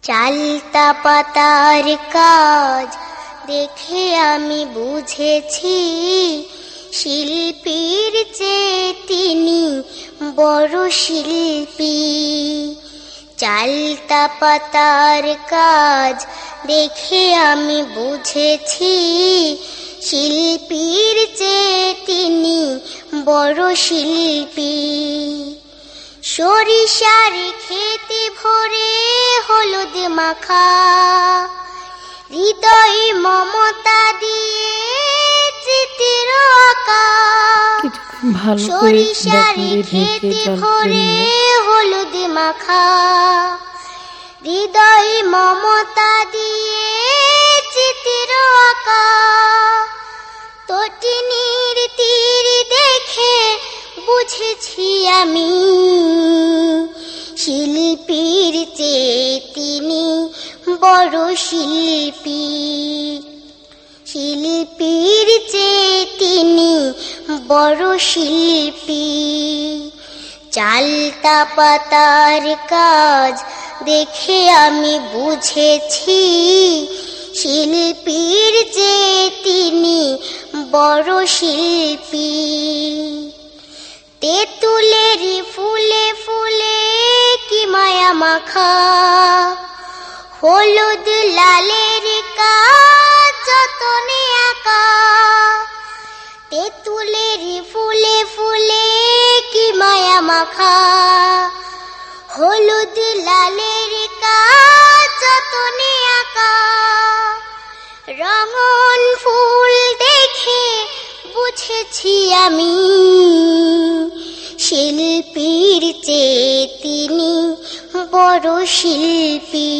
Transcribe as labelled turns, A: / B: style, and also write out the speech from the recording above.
A: চালতা পাতার কাজ দেখে আমি বুঝেছি, শিল্পীর চেয়ে তিনি বড় শিল্পী। চালতা পাতার কাজ দেখে আমি বুঝেছি, শিল্পীর চেয়ে তিনি বড় শিল্পী। সরিষার খেতে ভরে হলুদ মাখা, হৃদয় মমতা দিয়ে চিত্র আঁকা। সরিষার খেতে ভরে হলুদ মাখা, হৃদয় মমতা দিয়ে চিত্র আঁকা। তটিনীর তীর দেখে বুঝেছি আমি, শিল্পীর চেয়ে তিনি বড় শিল্পী। শিল্পীর চেয়ে তিনি বড় শিল্পী। চালতা পাতার কাজ দেখে আমি বুঝেছি, শিল্পীর চেয়ে তিনি বড় শিল্পী। তেঁতুলের ফুলে ফুলে কি মায়া মাখা, হলুদ লালের কাজ যতনে আঁকা। তেঁতুলের ফুলে ফুলে কি মায়া মাখা, হলুদ লালের কাজ যতনে আঁকা। রঙন ফুল দেখে বুঝেছি আমি, শিল্পীর চেয়ে তিনি বড় শিল্পী।